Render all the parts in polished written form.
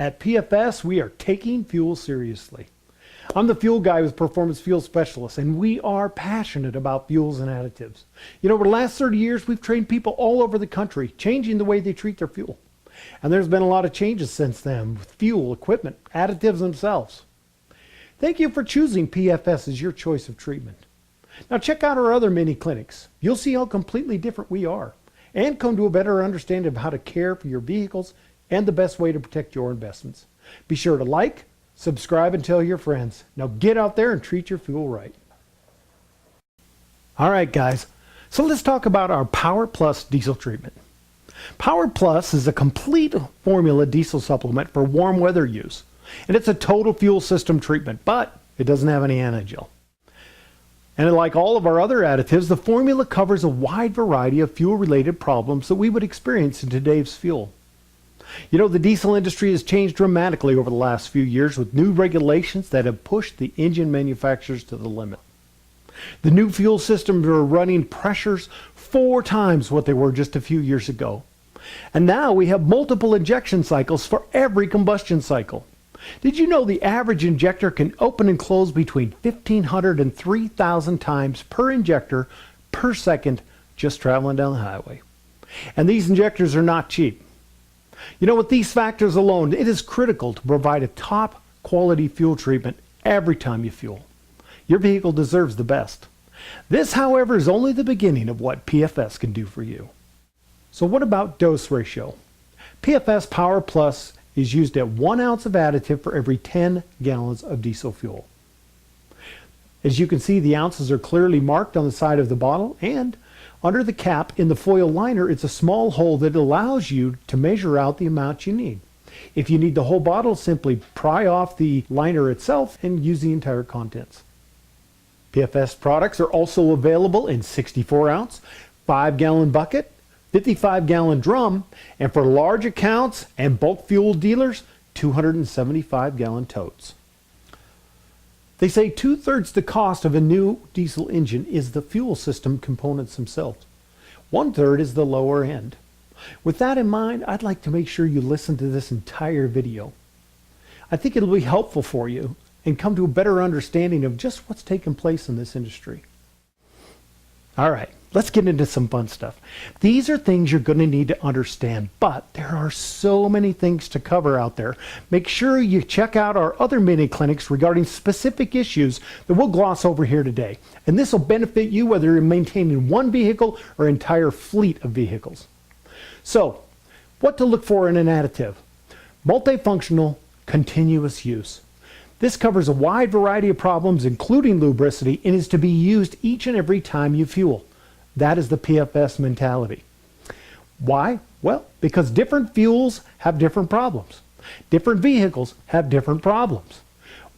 At PFS, we are taking fuel seriously. I'm the fuel guy with Performance Fuel Specialists, and we are passionate about fuels and additives. You know, over the last 30 years, we've trained people all over the country, changing the way they treat their fuel. And there's been a lot of changes since then with fuel, equipment, additives themselves. Thank you for choosing PFS as your choice of treatment. Now check out our other mini clinics. You'll see how completely different we are and come to a better understanding of how to care for your vehicles and the best way to protect your investments. Be sure to like, subscribe, and tell your friends. Now get out there and treat your fuel right. All right, guys. So let's talk about our Power Plus diesel treatment. Power Plus is a complete formula diesel supplement for warm weather use. And it's a total fuel system treatment, but it doesn't have any anti-gel. And like all of our other additives, the formula covers a wide variety of fuel-related problems that we would experience in today's fuel. You know, the diesel industry has changed dramatically over the last few years with new regulations that have pushed the engine manufacturers to the limit. The new fuel systems are running pressures 4 times what they were just a few years ago. And now we have multiple injection cycles for every combustion cycle. Did you know the average injector can open and close between 1,500 and 3,000 times per injector per second just traveling down the highway? And these injectors are not cheap. You know, with these factors alone, it is critical to provide a top quality fuel treatment every time you fuel. Your vehicle deserves the best. This, however, is only the beginning of what PFS can do for you. So what about dose ratio? PFS Power Plus is used at 1 ounce of additive for every 10 gallons of diesel fuel. As you can see, the ounces are clearly marked on the side of the bottle, and under the cap in the foil liner, it's a small hole that allows you to measure out the amount you need. If you need the whole bottle, simply pry off the liner itself and use the entire contents. PFS products are also available in 64 ounce, 5-gallon bucket, 55-gallon drum, and for large accounts and bulk fuel dealers, 275-gallon totes. They say 2/3 the cost of a new diesel engine is the fuel system components themselves. 1/3 is the lower end. With that in mind, I'd like to make sure you listen to this entire video. I think it'll be helpful for you and come to a better understanding of just what's taking place in this industry. All right, let's get into some fun stuff. These are things you're going to need to understand, but there are so many things to cover out there. Make sure you check out our other mini clinics regarding specific issues that we'll gloss over here today. And this will benefit you whether you're maintaining one vehicle or entire fleet of vehicles. So, what to look for in an additive? Multifunctional, continuous use. This covers a wide variety of problems, including lubricity, and is to be used each and every time you fuel. That is the PFS mentality. Why? Well, because different fuels have different problems. Different vehicles have different problems.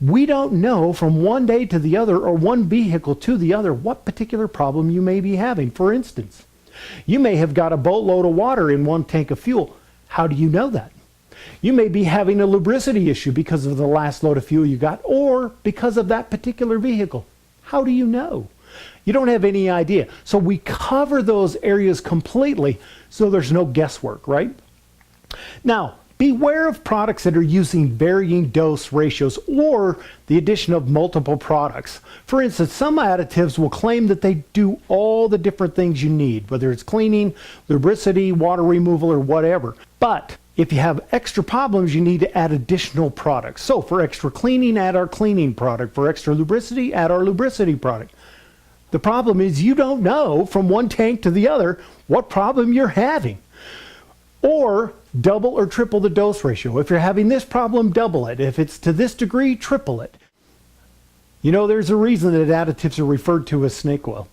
We don't know from one day to the other or one vehicle to the other what particular problem you may be having. For instance, you may have got a boatload of water in one tank of fuel. How do you know that? You may be having a lubricity issue because of the last load of fuel you got, or because of that particular vehicle. How do you know? You don't have any idea. So we cover those areas completely so there's no guesswork, right? Now, beware of products that are using varying dose ratios or the addition of multiple products. For instance, some additives will claim that they do all the different things you need, whether it's cleaning, lubricity, water removal, or whatever. But if you have extra problems, you need to add additional products. So for extra cleaning, add our cleaning product. For extra lubricity, add our lubricity product. The problem is you don't know from one tank to the other what problem you're having. Or double or triple the dose ratio. If you're having this problem, double it. If it's to this degree, triple it. You know, there's a reason that additives are referred to as snake oil.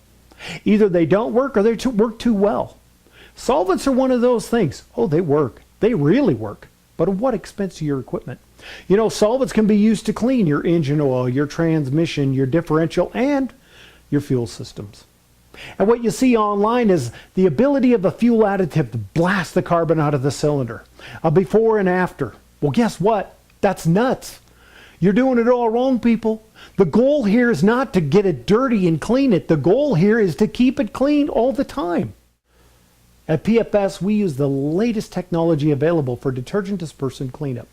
Either they don't work or they work too well. Solvents are one of those things. Oh, they work. They really work. But at what expense to your equipment? You know, solvents can be used to clean your engine oil, your transmission, your differential, and your fuel systems. And what you see online is the ability of a fuel additive to blast the carbon out of the cylinder. A before and after. Well, guess what? That's nuts. You're doing it all wrong, people. The goal here is not to get it dirty and clean it. The goal here is to keep it clean all the time. At PFS, we use the latest technology available for detergent dispersant cleanup.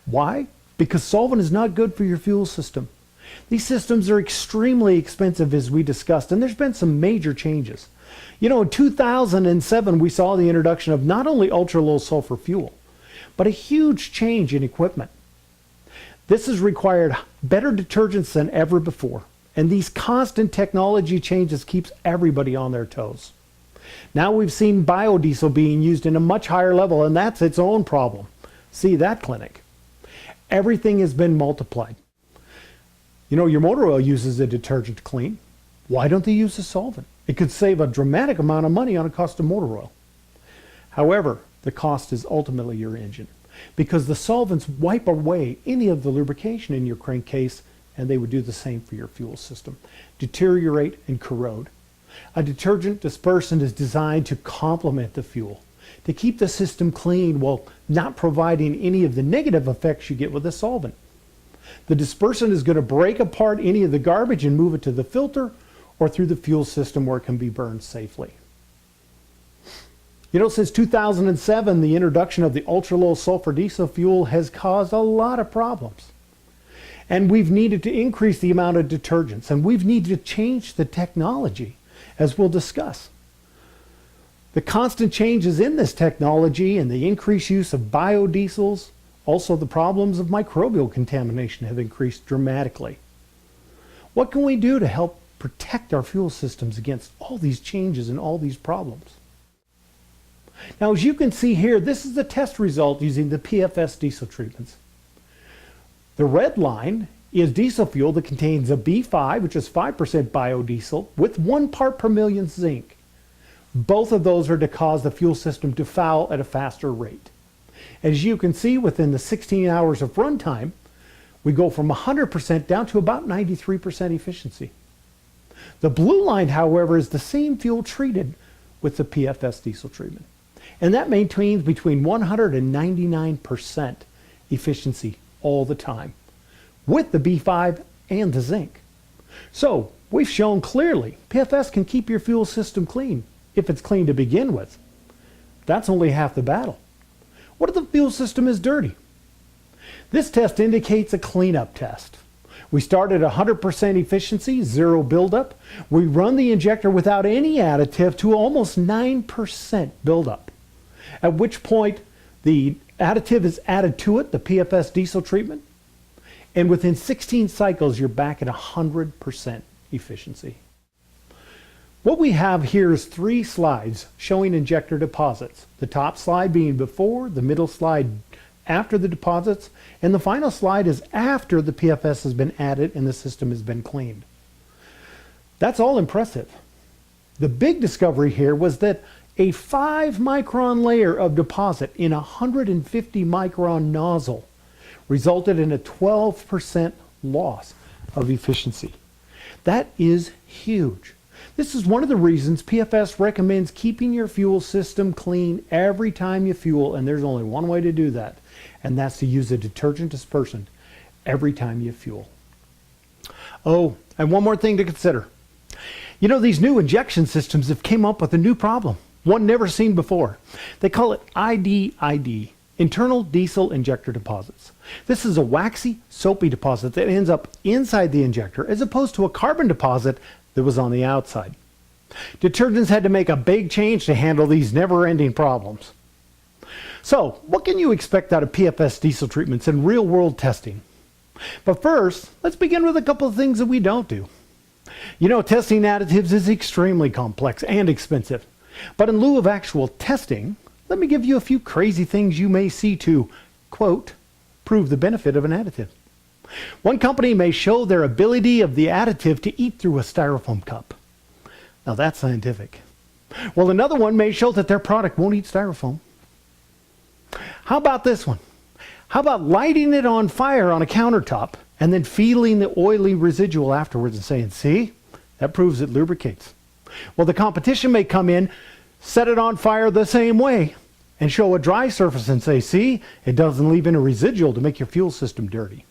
Why? Because solvent is not good for your fuel system. These systems are extremely expensive, as we discussed, and there's been some major changes. In 2007, we saw the introduction of not only ultra-low sulfur fuel, but a huge change in equipment. This has required better detergents than ever before, and these constant technology changes keeps everybody on their toes. Now we've seen biodiesel being used in a much higher level, and that's its own problem. See that clinic. Everything has been multiplied. Your motor oil uses a detergent to clean. Why don't they use a solvent? It could save a dramatic amount of money on a cost of motor oil. However, the cost is ultimately your engine, because the solvents wipe away any of the lubrication in your crankcase, and they would do the same for your fuel system, deteriorate and corrode. A detergent dispersant is designed to complement the fuel, to keep the system clean while not providing any of the negative effects you get with a solvent. The dispersant is going to break apart any of the garbage and move it to the filter or through the fuel system where it can be burned safely. Since 2007, the introduction of the ultra-low sulfur diesel fuel has caused a lot of problems. And we've needed to increase the amount of detergents, and we've needed to change the technology, as we'll discuss. The constant changes in this technology and the increased use of biodiesels, also the problems of microbial contamination, have increased dramatically. What can we do to help protect our fuel systems against all these changes and all these problems? Now, as you can see here, this is the test result using the PFS diesel treatments. The red line is diesel fuel that contains a B5, which is 5% biodiesel, with 1 part per million zinc. Both of those are to cause the fuel system to foul at a faster rate. As you can see, within the 16 hours of runtime, we go from 100% down to about 93% efficiency. The blue line, however, is the same fuel treated with the PFS diesel treatment, and that maintains between 100 and 99% efficiency all the time, with the B5 and the zinc. So we've shown clearly PFS can keep your fuel system clean if it's clean to begin with. That's only half the battle. What if the fuel system is dirty? This test indicates a cleanup test. We start at 100% efficiency, 0 buildup. We run the injector without any additive to almost 9% buildup, at which point the additive is added to it, the PFS diesel treatment, and within 16 cycles you're back at 100% efficiency. What we have here is 3 slides showing injector deposits. The top slide being before, the middle slide after the deposits, and the final slide is after the PFS has been added and the system has been cleaned. That's all impressive. The big discovery here was that a 5 micron layer of deposit in a 150 micron nozzle resulted in a 12% loss of efficiency. That is huge. This is one of the reasons PFS recommends keeping your fuel system clean every time you fuel, and there's only one way to do that, and that's to use a detergent dispersant every time you fuel. Oh, and one more thing to consider. These new injection systems have came up with a new problem, one never seen before. They call it IDID, internal diesel injector deposits. This is a waxy, soapy deposit that ends up inside the injector as opposed to a carbon deposit that was on the outside. Detergents had to make a big change to handle these never-ending problems. So, what can you expect out of PFS diesel treatments in real-world testing? But first, let's begin with a couple of things that we don't do. Testing additives is extremely complex and expensive. But in lieu of actual testing, let me give you a few crazy things you may see to, quote, prove the benefit of an additive. One company may show their ability of the additive to eat through a styrofoam cup. Now that's scientific. Well, another one may show that their product won't eat styrofoam. How about this one? How about lighting it on fire on a countertop and then feeling the oily residual afterwards and saying, see, that proves it lubricates. Well, the competition may come in, set it on fire the same way, and show a dry surface and say, see, it doesn't leave any residual to make your fuel system dirty.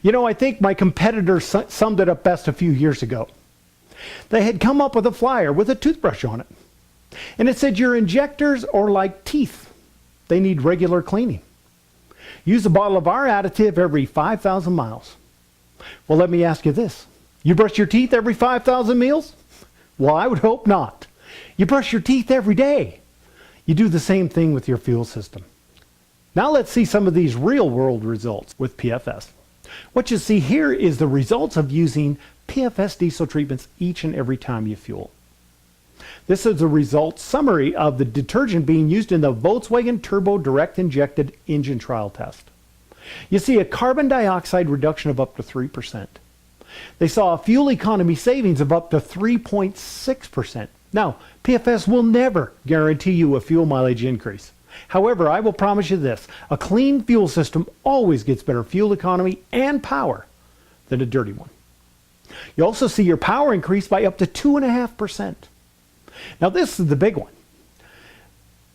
I think my competitor summed it up best a few years ago. They had come up with a flyer with a toothbrush on it. And it said, your injectors are like teeth. They need regular cleaning. Use a bottle of our additive every 5,000 miles. Well, let me ask you this. You brush your teeth every 5,000 meals? Well, I would hope not. You brush your teeth every day. You do the same thing with your fuel system. Now let's see some of these real-world results with PFS. What you see here is the results of using PFS diesel treatments each and every time you fuel. This is a result summary of the detergent being used in the Volkswagen Turbo Direct Injected engine trial test. You see a carbon dioxide reduction of up to 3%. They saw a fuel economy savings of up to 3.6%. Now, PFS will never guarantee you a fuel mileage increase. However, I will promise you this, a clean fuel system always gets better fuel economy and power than a dirty one. You also see your power increase by up to 2.5%. Now this is the big one.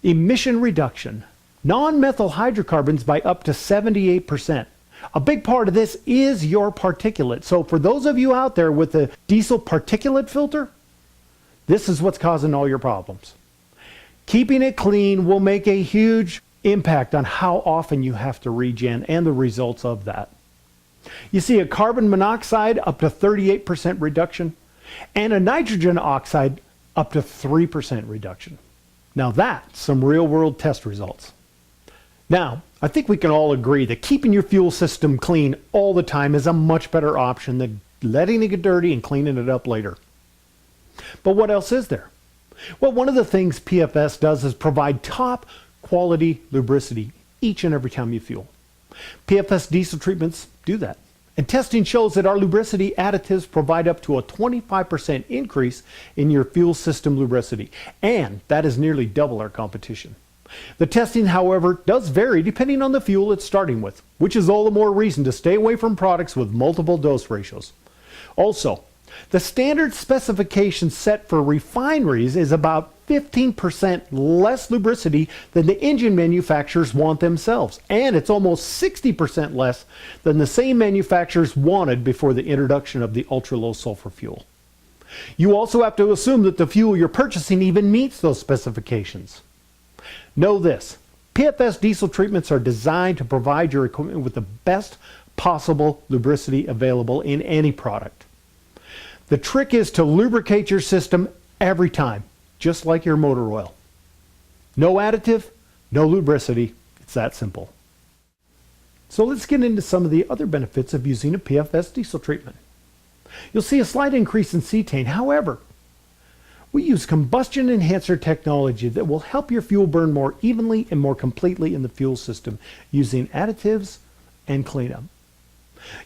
Emission reduction. Non-methyl hydrocarbons by up to 78%. A big part of this is your particulate. So for those of you out there with the diesel particulate filter, this is what's causing all your problems. Keeping it clean will make a huge impact on how often you have to regen and the results of that. You see a carbon monoxide up to 38% reduction and a nitrogen oxide up to 3% reduction. Now that's some real world test results. Now, I think we can all agree that keeping your fuel system clean all the time is a much better option than letting it get dirty and cleaning it up later. But what else is there? Well, one of the things PFS does is provide top quality lubricity each and every time you fuel. PFS diesel treatments do that. And testing shows that our lubricity additives provide up to a 25% increase in your fuel system lubricity. And that is nearly double our competition. The testing, however, does vary depending on the fuel it's starting with, which is all the more reason to stay away from products with multiple dose ratios. Also, the standard specification set for refineries is about 15% less lubricity than the engine manufacturers want themselves, and it's almost 60% less than the same manufacturers wanted before the introduction of the ultra-low sulfur fuel. You also have to assume that the fuel you're purchasing even meets those specifications. Know this, PFS diesel treatments are designed to provide your equipment with the best possible lubricity available in any product. The trick is to lubricate your system every time, just like your motor oil. No additive, no lubricity. It's that simple. So let's get into some of the other benefits of using a PFS diesel treatment. You'll see a slight increase in cetane. However, we use combustion enhancer technology that will help your fuel burn more evenly and more completely in the fuel system using additives and cleanup.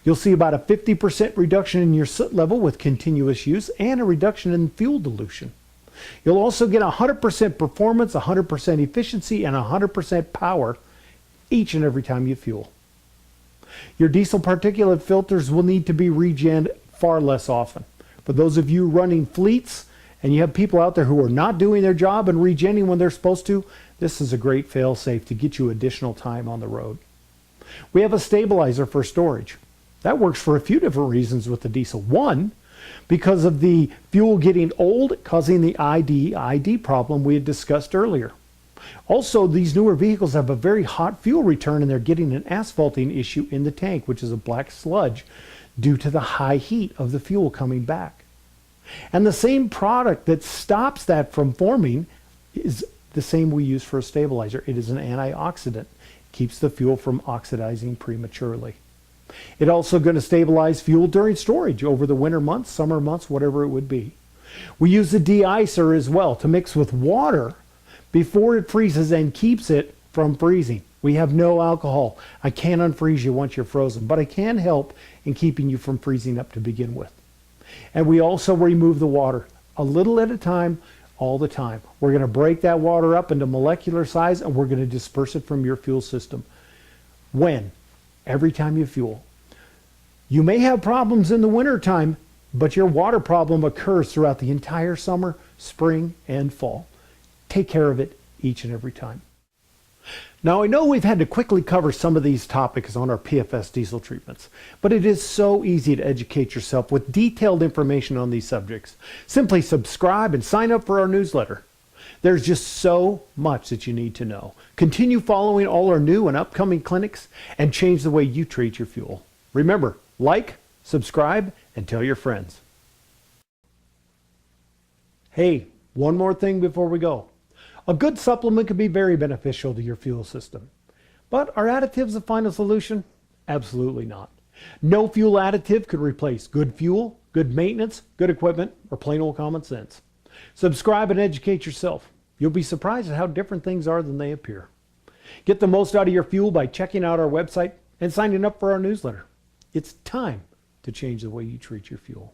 You'll see about a 50% reduction in your soot level with continuous use and a reduction in fuel dilution. You'll also get 100% performance, 100% efficiency, and 100% power each and every time you fuel. Your diesel particulate filters will need to be regened far less often. For those of you running fleets and you have people out there who are not doing their job and regenning when they're supposed to, this is a great fail-safe to get you additional time on the road. We have a stabilizer for storage. That works for a few different reasons with the diesel. One, because of the fuel getting old, causing the ID problem we had discussed earlier. Also, these newer vehicles have a very hot fuel return and they're getting an asphalting issue in the tank, which is a black sludge due to the high heat of the fuel coming back. And the same product that stops that from forming is the same we use for a stabilizer. It is an antioxidant. Keeps the fuel from oxidizing prematurely. It's also going to stabilize fuel during storage over the winter months, summer months, whatever it would be. We use the de-icer as well to mix with water before it freezes and keeps it from freezing. We have no alcohol. I can't unfreeze you once you're frozen, but I can help in keeping you from freezing up to begin with. And we also remove the water a little at a time, all the time. We're going to break that water up into molecular size and we're going to disperse it from your fuel system. When? Every time you fuel. You may have problems in the winter time, but your water problem occurs throughout the entire summer, spring, and fall. Take care of it each and every time. Now, I know we've had to quickly cover some of these topics on our PFS diesel treatments, but it is so easy to educate yourself with detailed information on these subjects. Simply subscribe and sign up for our newsletter. There's just so much that you need to know. Continue following all our new and upcoming clinics and change the way you treat your fuel. Remember, like, subscribe, and tell your friends. Hey, one more thing before we go. A good supplement can be very beneficial to your fuel system. But are additives the final solution? Absolutely not. No fuel additive could replace good fuel, good maintenance, good equipment, or plain old common sense. Subscribe and educate yourself. You'll be surprised at how different things are than they appear. Get the most out of your fuel by checking out our website and signing up for our newsletter. It's time to change the way you treat your fuel.